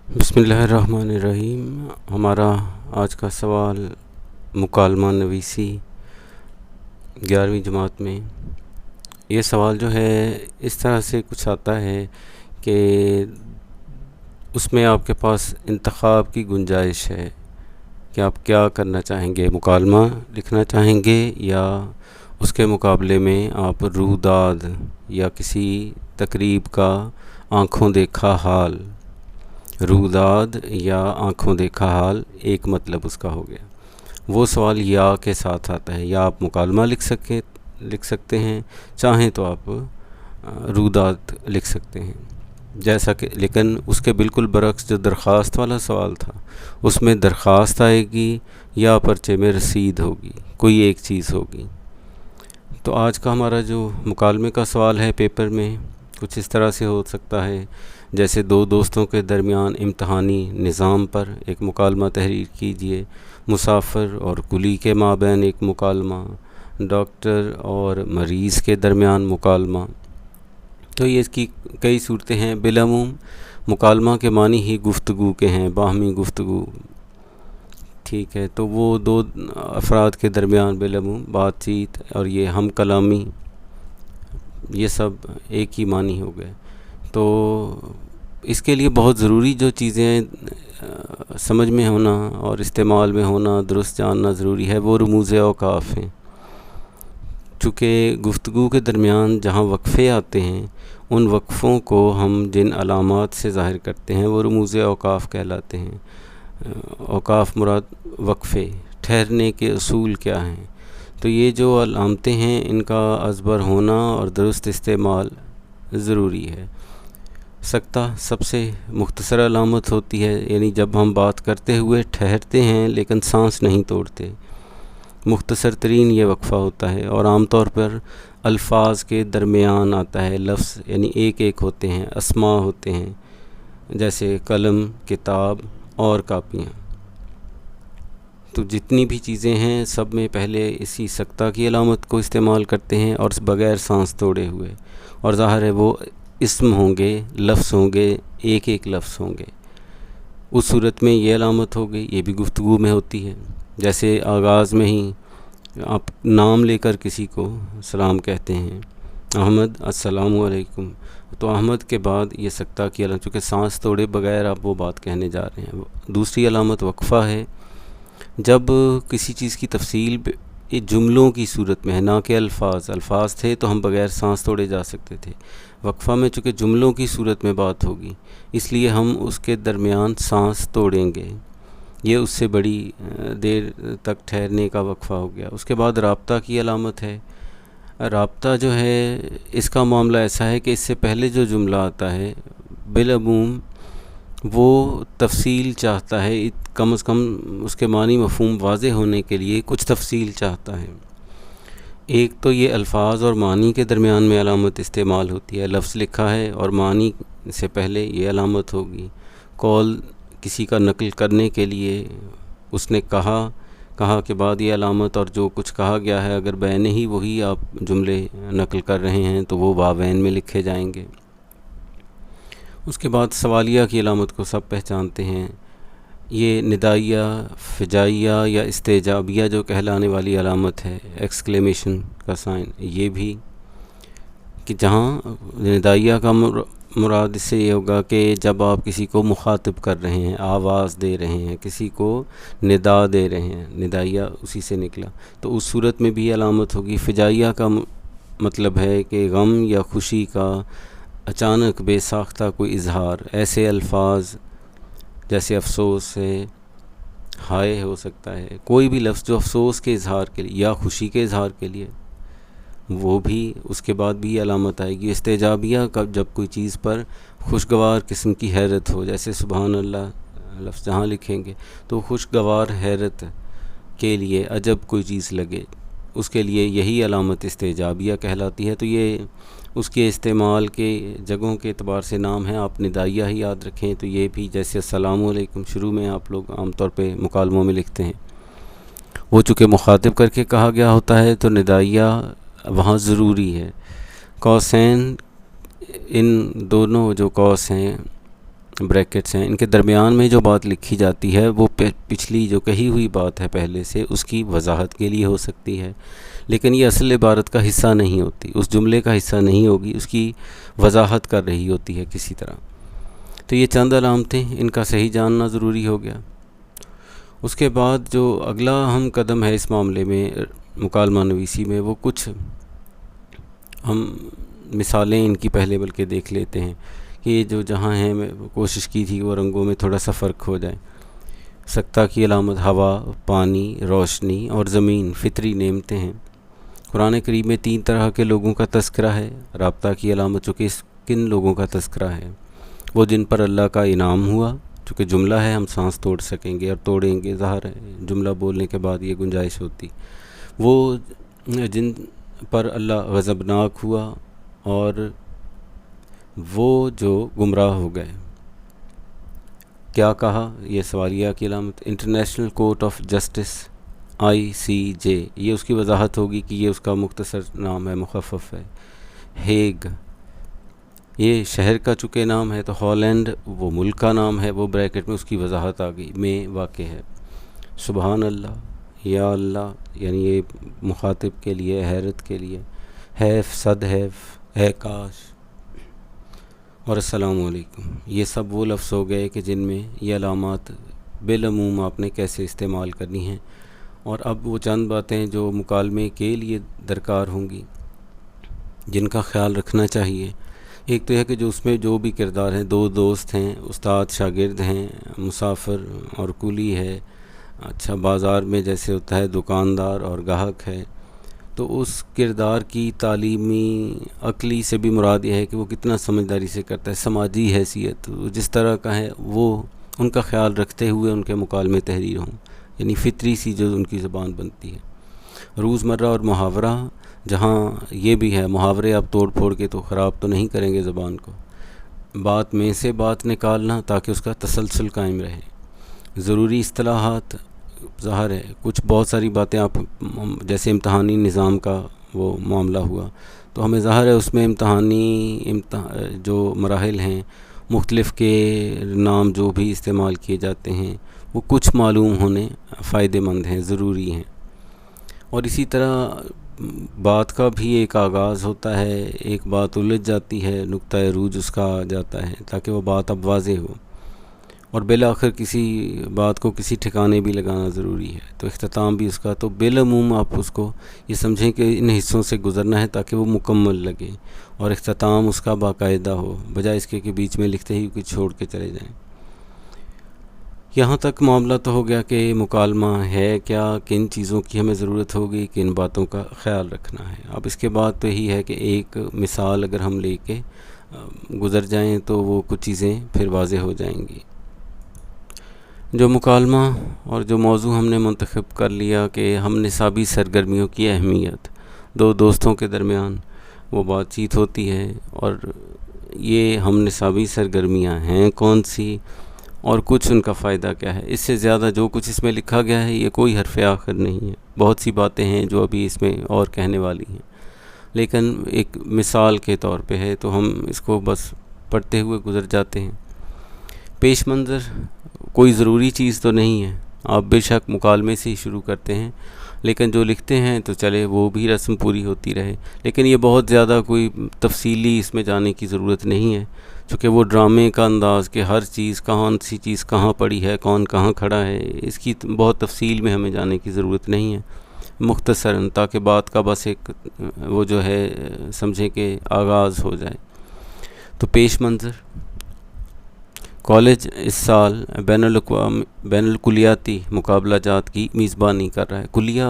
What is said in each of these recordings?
بسم اللہ الرحمن الرحیم۔ ہمارا آج کا سوال مکالمہ نویسی 11ویں جماعت میں۔ یہ سوال جو ہے اس طرح سے کچھ آتا ہے کہ اس میں آپ کے پاس انتخاب کی گنجائش ہے کہ آپ کیا کرنا چاہیں گے، مکالمہ لکھنا چاہیں گے یا اس کے مقابلے میں آپ روداد یا کسی تقریب کا آنکھوں دیکھا حال، روداد یا آنکھوں دیکھا حال ایک مطلب اس کا ہو گیا۔ وہ سوال یا کے ساتھ آتا ہے، یا آپ مکالمہ لکھ سکتے ہیں، چاہیں تو آپ روداد لکھ سکتے ہیں، جیسا کہ لیکن اس کے بالکل برعکس جو درخواست والا سوال تھا اس میں درخواست آئے گی یا پرچے میں رسید ہوگی، کوئی ایک چیز ہوگی۔ تو آج کا ہمارا جو مکالمے کا سوال ہے پیپر میں کچھ اس طرح سے ہو سکتا ہے، جیسے دو دوستوں کے درمیان امتحانی نظام پر ایک مکالمہ تحریر کیجیے، مسافر اور کلی کے مابین ایک مکالمہ، ڈاکٹر اور مریض کے درمیان مکالمہ۔ تو یہ اس کی کئی صورتیں ہیں۔ بالعموم مکالمہ کے معنی ہی گفتگو کے ہیں، باہمی گفتگو، ٹھیک ہے۔ تو وہ دو افراد کے درمیان بالعموم بات چیت اور یہ ہم کلامی، یہ سب ایک ہی معنی ہو گئے۔ تو اس کے لیے بہت ضروری جو چیزیں سمجھ میں ہونا اور استعمال میں ہونا، درست جاننا ضروری ہے، وہ رموز اوقاف ہیں۔ چونکہ گفتگو کے درمیان جہاں وقفے آتے ہیں ان وقفوں کو ہم جن علامات سے ظاہر کرتے ہیں وہ رموز اوقاف کہلاتے ہیں۔ اوقاف مراد وقفے، ٹھہرنے کے اصول کیا ہیں۔ تو یہ جو علامتیں ہیں ان کا ازبر ہونا اور درست استعمال ضروری ہے۔ سکتہ سب سے مختصر علامت ہوتی ہے، یعنی جب ہم بات کرتے ہوئے ٹھہرتے ہیں لیکن سانس نہیں توڑتے، مختصر ترین یہ وقفہ ہوتا ہے اور عام طور پر الفاظ کے درمیان آتا ہے۔ لفظ یعنی ایک ایک ہوتے ہیں، اسماء ہوتے ہیں، جیسے قلم، کتاب اور کاپیاں۔ تو جتنی بھی چیزیں ہیں سب میں پہلے اسی سکتہ کی علامت کو استعمال کرتے ہیں اور بغیر سانس توڑے ہوئے، اور ظاہر ہے وہ اسم ہوں گے، لفظ ہوں گے، ایک ایک لفظ ہوں گے۔ اس صورت میں یہ علامت ہوگی، یہ بھی گفتگو میں ہوتی ہے۔ جیسے آغاز میں ہی آپ نام لے کر کسی کو سلام کہتے ہیں، احمد السلام علیکم، تو احمد کے بعد یہ سکتہ کی علامت، چونکہ سانس توڑے بغیر آپ وہ بات کہنے جا رہے ہیں۔ دوسری علامت وقفہ ہے، جب کسی چیز کی تفصیل جملوں کی صورت میں ہے، نہ کہ الفاظ تھے تو ہم بغیر سانس توڑے جا سکتے تھے۔ وقفہ میں چونکہ جملوں کی صورت میں بات ہوگی اس لیے ہم اس کے درمیان سانس توڑیں گے، یہ اس سے بڑی دیر تک ٹھہرنے کا وقفہ ہو گیا۔ اس کے بعد رابطہ کی علامت ہے۔ رابطہ جو ہے اس کا معاملہ ایسا ہے کہ اس سے پہلے جو جملہ آتا ہے بالعموم وہ تفصیل چاہتا ہے، کم از کم اس کے معنی مفہوم واضح ہونے کے لیے کچھ تفصیل چاہتا ہے۔ ایک تو یہ الفاظ اور معنی کے درمیان میں علامت استعمال ہوتی ہے، لفظ لکھا ہے اور معنی سے پہلے یہ علامت ہوگی۔ قول کسی کا نقل کرنے کے لیے اس نے کہا کے بعد یہ علامت، اور جو کچھ کہا گیا ہے اگر بین ہی وہی آپ جملے نقل کر رہے ہیں تو وہ واوین میں لکھے جائیں گے۔ اس کے بعد سوالیہ کی علامت کو سب پہچانتے ہیں، یہ ندائیہ، فجائیہ یا استعجابیہ جو کہلانے والی علامت ہے، ایکسکلیمیشن کا سائن، یہ بھی کہ جہاں ندائیہ کا مراد اس سے یہ ہوگا کہ جب آپ کسی کو مخاطب کر رہے ہیں، آواز دے رہے ہیں، کسی کو ندا دے رہے ہیں، ندائیہ اسی سے نکلا، تو اس صورت میں بھی علامت ہوگی۔ فجائیہ کا مطلب ہے کہ غم یا خوشی کا اچانک بے ساختہ کوئی اظہار، ایسے الفاظ جیسے افسوس ہے، ہائے ہو سکتا ہے، کوئی بھی لفظ جو افسوس کے اظہار کے لیے یا خوشی کے اظہار کے لیے، وہ بھی اس کے بعد بھی علامت آئے گی۔ استعجابیہ کا جب کوئی چیز پر خوشگوار قسم کی حیرت ہو، جیسے سبحان اللہ لفظ جہاں لکھیں گے تو خوشگوار حیرت کے لیے عجب کوئی چیز لگے، اس کے لیے یہی علامت استعجابیہ کہلاتی ہے۔ تو یہ اس کے استعمال کے جگہوں کے اعتبار سے نام ہے، آپ ندائیہ ہی یاد رکھیں۔ تو یہ بھی جیسے السلام علیکم شروع میں آپ لوگ عام طور پہ مکالموں میں لکھتے ہیں، وہ چونکہ مخاطب کر کے کہا گیا ہوتا ہے تو ندائیہ وہاں ضروری ہے۔ قوسین، ان دونوں جو قوس ہیں بریکٹس ہیں، ان کے درمیان میں جو بات لکھی جاتی ہے وہ پچھلی جو کہی ہوئی بات ہے پہلے سے اس کی وضاحت کے لیے ہو سکتی ہے، لیکن یہ اصل عبارت کا حصہ نہیں ہوتی، اس جملے کا حصہ نہیں ہوگی، اس کی وضاحت کر رہی ہوتی ہے کسی طرح۔ تو یہ چند علامتیں، ان کا صحیح جاننا ضروری ہو گیا۔ اس کے بعد جو اگلا اہم قدم ہے اس معاملے میں مکالمہ نویسی میں، وہ کچھ ہم مثالیں ان کی پہلے بلکہ دیکھ لیتے ہیں کہ یہ جو جہاں ہیں میں کوشش کی تھی وہ رنگوں میں تھوڑا سا فرق ہو جائے۔ سکتہ کی علامت ہوا، پانی، روشنی اور زمین فطری نعمتیں ہیں۔ قرآن کریم میں 3 طرح کے لوگوں کا تذکرہ ہے۔ رابطہ کی علامت چونکہ کن لوگوں کا تذکرہ ہے؟ وہ جن پر اللہ کا انعام ہوا، چونکہ جملہ ہے ہم سانس توڑ سکیں گے اور توڑیں گے، ظاہر ہے جملہ بولنے کے بعد یہ گنجائش ہوتی۔ وہ جن پر اللہ غضبناک ہوا، اور وہ جو گمراہ ہو گئے۔ کیا کہا؟ یہ سوالیہ کی علامت۔ International court of justice ICJ، یہ اس کی وضاحت ہوگی کہ یہ اس کا مختصر نام ہے، مخفف ہے۔ ہیگ، یہ شہر کا چونکہ نام ہے، تو ہالینڈ وہ ملک کا نام ہے، وہ بریکٹ میں اس کی وضاحت آ گئی، میں واقع ہے۔ سبحان اللہ، یا اللہ، یعنی یہ مخاطب کے لیے، حیرت کے لیے۔ حیف، صد حیف، اے کاش، اور السلام علیکم، یہ سب وہ لفظ ہو گئے کہ جن میں یہ علامات بالعموم آپ نے کیسے استعمال کرنی ہیں۔ اور اب وہ چند باتیں جو مکالمے کے لیے درکار ہوں گی، جن کا خیال رکھنا چاہیے۔ ایک تو ہے کہ جو اس میں جو بھی کردار ہیں، 2 دوست ہیں، استاد شاگرد ہیں، مسافر اور کولی ہے، اچھا بازار میں جیسے ہوتا ہے دکاندار اور گاہک ہے، تو اس کردار کی تعلیمی عقلی سے بھی مراد یہ ہے کہ وہ کتنا سمجھداری سے کرتا ہے، سماجی حیثیت جس طرح کا ہے وہ ان کا خیال رکھتے ہوئے ان کے مکالمے تحریر ہوں، یعنی فطری سی جو ان کی زبان بنتی ہے۔ روزمرہ اور محاورہ، جہاں یہ بھی ہے محاورے آپ توڑ پھوڑ کے تو خراب تو نہیں کریں گے زبان کو، بات میں سے بات نکالنا تاکہ اس کا تسلسل قائم رہے۔ ضروری اصطلاحات، ظاہر ہے کچھ بہت ساری باتیں آپ جیسے امتحانی نظام کا وہ معاملہ ہوا تو ہمیں ظاہر ہے اس میں جو مراحل ہیں، مختلف کے نام جو بھی استعمال کیے جاتے ہیں وہ کچھ معلوم ہونے فائدہ مند ہیں، ضروری ہیں۔ اور اسی طرح بات کا بھی ایک آغاز ہوتا ہے، ایک بات الجھ جاتی ہے، نقطہ عروج اس کا آ جاتا ہے تاکہ وہ بات اب واضح ہو، اور بالآخر کسی بات کو کسی ٹھکانے بھی لگانا ضروری ہے، تو اختتام بھی اس کا۔ تو بالعموم آپ اس کو یہ سمجھیں کہ ان حصوں سے گزرنا ہے تاکہ وہ مکمل لگے اور اختتام اس کا باقاعدہ ہو، بجائے اس کے بیچ میں لکھتے ہی کچھ چھوڑ کے چلے جائیں۔ یہاں تک معاملہ تو ہو گیا کہ مکالمہ ہے کیا، کن چیزوں کی ہمیں ضرورت ہوگی، کن باتوں کا خیال رکھنا ہے۔ اب اس کے بعد تو یہی ہے کہ ایک مثال اگر ہم لے کے گزر جائیں تو وہ کچھ چیزیں پھر واضح ہو جائیں گی۔ جو مکالمہ اور جو موضوع ہم نے منتخب کر لیا کہ ہم نصابی سرگرمیوں کی اہمیت، 2 دوستوں کے درمیان وہ بات چیت ہوتی ہے، اور یہ ہم نصابی سرگرمیاں ہیں کون سی اور کچھ ان کا فائدہ کیا ہے۔ اس سے زیادہ جو کچھ اس میں لکھا گیا ہے یہ کوئی حرف آخر نہیں ہے، بہت سی باتیں ہیں جو ابھی اس میں اور کہنے والی ہیں، لیکن ایک مثال کے طور پہ ہے تو ہم اس کو بس پڑھتے ہوئے گزر جاتے ہیں۔ پیش منظر کوئی ضروری چیز تو نہیں ہے، آپ بے شک مکالمے سے ہی شروع کرتے ہیں، لیکن جو لکھتے ہیں تو چلے وہ بھی رسم پوری ہوتی رہے، لیکن یہ بہت زیادہ کوئی تفصیلی اس میں جانے کی ضرورت نہیں ہے، چونکہ وہ ڈرامے کا انداز کہ ہر چیز کون سی چیز کہاں پڑی ہے، کون کہاں کھڑا ہے، اس کی بہت تفصیل میں ہمیں جانے کی ضرورت نہیں ہے، مختصراً تاکہ بات کا بس ایک وہ جو ہے سمجھیں کہ آغاز ہو جائے۔ تو پیش منظر، کالج اس سال بین الکلیاتی مقابلہ جات کی میزبانی کر رہا ہے۔ کلیہ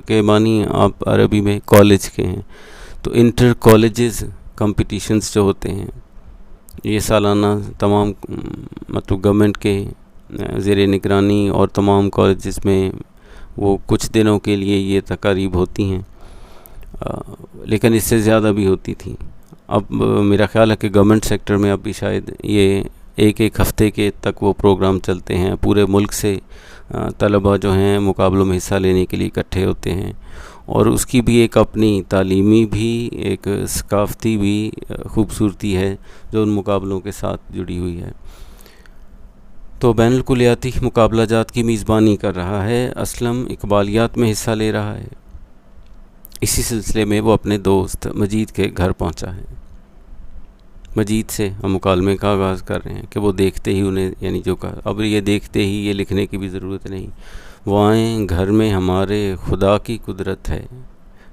کے معنی آپ عربی میں کالج کے ہیں، تو انٹر کالجز کمپٹیشنز جو ہوتے ہیں یہ سالانہ تمام مطلب گورنمنٹ کے زیر نگرانی اور تمام کالجز میں وہ کچھ دنوں کے لیے یہ تقاریب ہوتی ہیں، لیکن اس سے زیادہ بھی ہوتی تھیں۔ اب میرا خیال ہے کہ گورنمنٹ سیکٹر میں اب بھی شاید یہ ایک ہفتے کے تک وہ پروگرام چلتے ہیں، پورے ملک سے طلباء جو ہیں مقابلوں میں حصہ لینے کے لیے اکٹھے ہوتے ہیں، اور اس کی بھی ایک اپنی تعلیمی بھی ایک ثقافتی بھی خوبصورتی ہے جو ان مقابلوں کے ساتھ جڑی ہوئی ہے۔ تو بین الکلیاتی مقابلہ جات کی میزبانی کر رہا ہے، اسلم اقبالیات میں حصہ لے رہا ہے۔ اسی سلسلے میں وہ اپنے دوست مجید کے گھر پہنچا ہے۔ مجید سے ہم مکالمے کا آغاز کر رہے ہیں کہ وہ دیکھتے ہی انہیں، یعنی جو کہا اب یہ دیکھتے ہی، یہ لکھنے کی بھی ضرورت نہیں، وہ آئیں گھر میں ہمارے خدا کی قدرت ہے،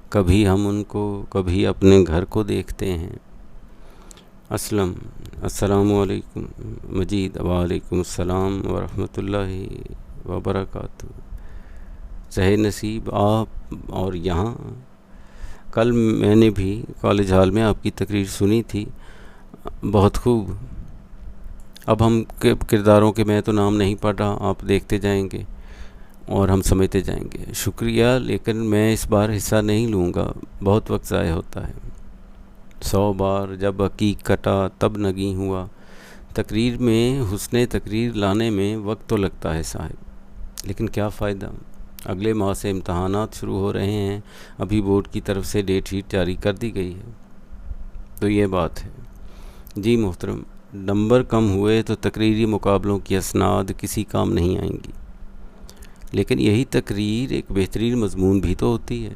کبھی ہم ان کو کبھی اپنے گھر کو دیکھتے ہیں۔ اسلم: السلام علیکم۔ مجید: وعلیکم السلام ورحمۃ اللہ وبرکاتہ۔ ظہیر نصیب: آپ اور یہاں؟ کل میں نے بھی کالج ہال میں آپ کی تقریر سنی تھی، بہت خوب۔ اب ہم کرداروں کے میں تو نام نہیں پڑھ رہا، آپ دیکھتے جائیں گے اور ہم سمجھتے جائیں گے۔ شکریہ، لیکن میں اس بار حصہ نہیں لوں گا، بہت وقت ضائع ہوتا ہے۔ 100 بار جب عقیق کٹا تب نگیں ہوا۔ تقریر میں حسن تقریر لانے میں وقت تو لگتا ہے صاحب، لیکن کیا فائدہ؟ اگلے ماہ سے امتحانات شروع ہو رہے ہیں، ابھی بورڈ کی طرف سے ڈیٹ شیٹ جاری کر دی گئی ہے، تو یہ بات ہے۔ جی محترم، نمبر کم ہوئے تو تقریری مقابلوں کی اسناد کسی کام نہیں آئیں گی، لیکن یہی تقریر ایک بہترین مضمون بھی تو ہوتی ہے۔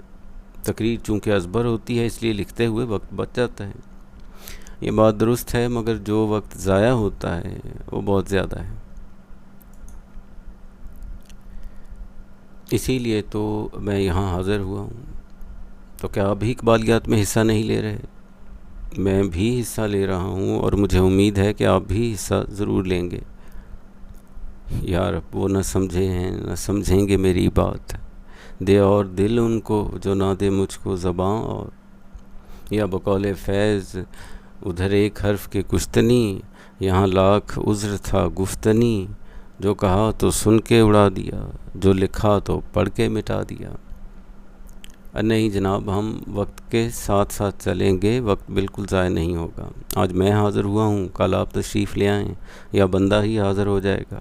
تقریر چونکہ ازبر ہوتی ہے، اس لیے لکھتے ہوئے وقت بچ جاتا ہے۔ یہ بات درست ہے، مگر جو وقت ضائع ہوتا ہے وہ بہت زیادہ ہے۔ اسی لیے تو میں یہاں حاضر ہوا ہوں۔ تو کیا آپ بھی اقبالیات میں حصہ نہیں لے رہے؟ میں بھی حصہ لے رہا ہوں، اور مجھے امید ہے کہ آپ بھی حصہ ضرور لیں گے۔ یار وہ نہ سمجھے ہیں نہ سمجھیں گے میری بات، دے اور دل ان کو جو نہ دے مجھ کو زباں اور، یا بقول فیض ادھر ایک حرف کے کشتنی، یہاں لاکھ عذر تھا گفتنی، جو کہا تو سن کے اڑا دیا، جو لکھا تو پڑھ کے مٹا دیا۔ نہیں جناب، ہم وقت کے ساتھ ساتھ چلیں گے، وقت بالکل ضائع نہیں ہوگا۔ آج میں حاضر ہوا ہوں، کل آپ تشریف لے آئیں، یا بندہ ہی حاضر ہو جائے گا،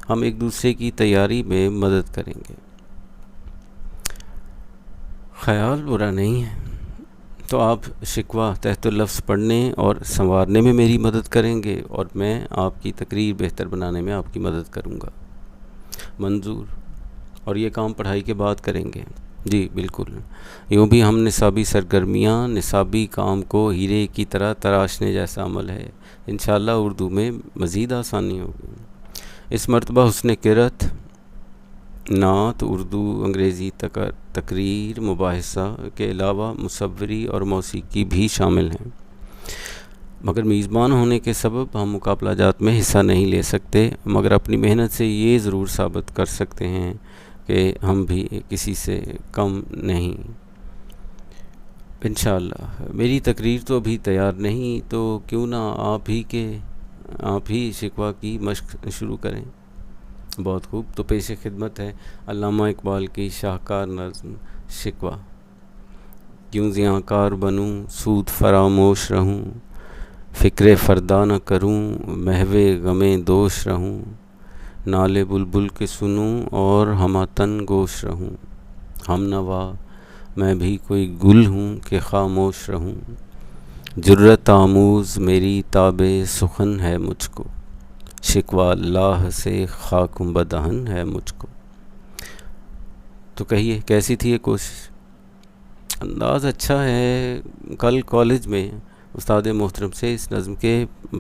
ہم ایک دوسرے کی تیاری میں مدد کریں گے۔ خیال برا نہیں ہے، تو آپ شکوہ تحت اللفظ پڑھنے اور سنوارنے میں میری مدد کریں گے، اور میں آپ کی تقریر بہتر بنانے میں آپ کی مدد کروں گا۔ منظور؟ اور یہ کام پڑھائی کے بعد کریں گے؟ جی بالکل۔ یوں بھی ہم نصابی سرگرمیاں نصابی کام کو ہیرے کی طرح تراشنے جیسا عمل ہے، انشاءاللہ اردو میں مزید آسانی ہوگی۔ اس مرتبہ حسن قرأت، نعت، اردو انگریزی تقریر، مباحثہ کے علاوہ مصوری اور موسیقی بھی شامل ہیں، مگر میزبان ہونے کے سبب ہم مقابلہ جات میں حصہ نہیں لے سکتے، مگر اپنی محنت سے یہ ضرور ثابت کر سکتے ہیں کہ ہم بھی کسی سے کم نہیں۔ انشاءاللہ۔ میری تقریر تو ابھی تیار نہیں، تو کیوں نہ آپ ہی شکوہ کی مشق شروع کریں۔ بہت خوب، تو پیش خدمت ہے علامہ اقبال کی شاہکار نظم شکوہ۔ کیوں زیاں کار بنوں سود فراموش رہوں، فکر فردا نہ کروں محو غم دوش رہوں، نالے بلبل کے سنوں اور ہمہ تن گوش رہوں، ہم نوا میں بھی کوئی گل ہوں کہ خاموش رہوں، جرت آموز میری تاب سخن ہے مجھ کو، شکوہ اللہ سے خاک بدہن ہے مجھ کو۔ تو کہیے کیسی تھی یہ کوشش؟ انداز اچھا ہے۔ کل کالج میں استاد محترم سے اس نظم کے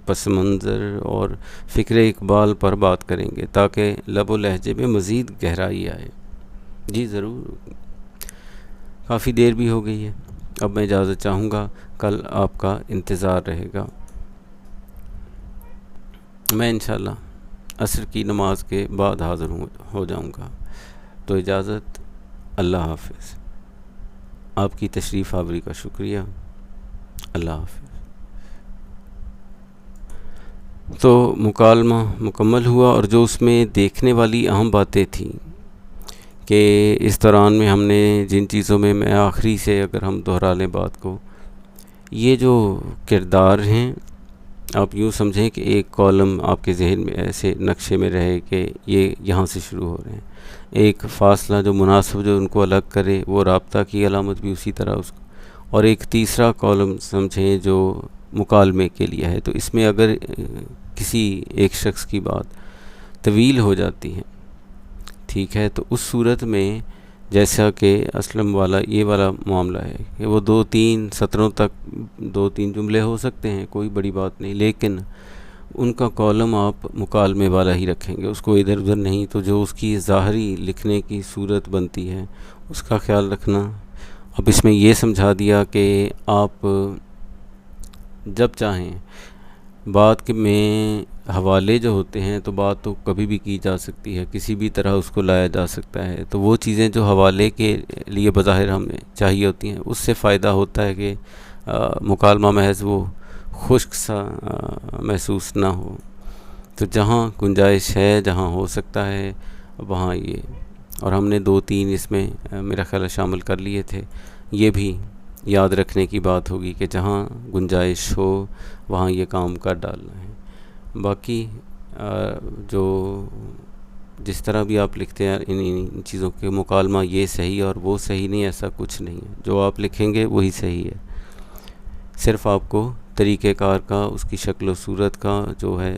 پس منظر اور فکر اقبال پر بات کریں گے، تاکہ لب و لہجے میں مزید گہرائی آئے۔ جی ضرور، کافی دیر بھی ہو گئی ہے، اب میں اجازت چاہوں گا، کل آپ کا انتظار رہے گا۔ میں انشاءاللہ عصر کی نماز کے بعد حاضر ہو جاؤں گا، تو اجازت، اللہ حافظ۔ آپ کی تشریف آوری کا شکریہ، اللہ حافظ۔ تو مکالمہ مکمل ہوا، اور جو اس میں دیکھنے والی اہم باتیں تھیں کہ اس دوران میں ہم نے جن چیزوں میں آخری سے اگر ہم دہرا لیں بات کو، یہ جو کردار ہیں، آپ یوں سمجھیں کہ ایک کالم آپ کے ذہن میں ایسے نقشے میں رہے کہ یہ یہاں سے شروع ہو رہے ہیں، ایک فاصلہ جو مناسب جو ان کو الگ کرے، وہ رابطہ کی علامت بھی اسی طرح اس کو، اور ایک تیسرا کالم سمجھیں جو مکالمے کے لیے ہے۔ تو اس میں اگر کسی ایک شخص کی بات طویل ہو جاتی ہیں، ٹھیک ہے، تو اس صورت میں جیسا کہ اسلم والا یہ والا معاملہ ہے کہ وہ 2-3 سطروں تک 2-3 جملے ہو سکتے ہیں، کوئی بڑی بات نہیں، لیکن ان کا کالم آپ مکالمے والا ہی رکھیں گے، اس کو ادھر ادھر نہیں، تو جو اس کی ظاہری لکھنے کی صورت بنتی ہے اس کا خیال رکھنا۔ اب اس میں یہ سمجھا دیا کہ آپ جب چاہیں بات کے میں حوالے جو ہوتے ہیں تو بات تو کبھی بھی کی جا سکتی ہے، کسی بھی طرح اس کو لایا جا سکتا ہے، تو وہ چیزیں جو حوالے کے لیے بظاہر ہمیں چاہیے ہوتی ہیں اس سے فائدہ ہوتا ہے کہ مکالمہ محض وہ خشک سا محسوس نہ ہو۔ تو جہاں گنجائش ہے، جہاں ہو سکتا ہے وہاں یہ، اور ہم نے 2-3 اس میں میرا خیال ہے شامل کر لیے تھے، یہ بھی یاد رکھنے کی بات ہوگی کہ جہاں گنجائش ہو وہاں یہ کام کر ڈالنا ہے۔ باقی جو جس طرح بھی آپ لکھتے ہیں ان چیزوں کے مکالمہ یہ صحیح اور وہ صحیح نہیں، ایسا کچھ نہیں ہے، جو آپ لکھیں گے وہی صحیح ہے، صرف آپ کو طریقہ کار کا، اس کی شکل و صورت کا جو ہے،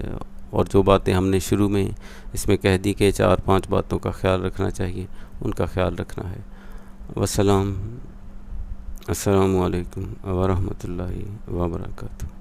اور جو باتیں ہم نے شروع میں اس میں کہہ دی کہ 4-5 باتوں کا خیال رکھنا چاہیے، ان کا خیال رکھنا ہے۔ السلام علیکم ورحمۃ اللہ وبرکاتہ۔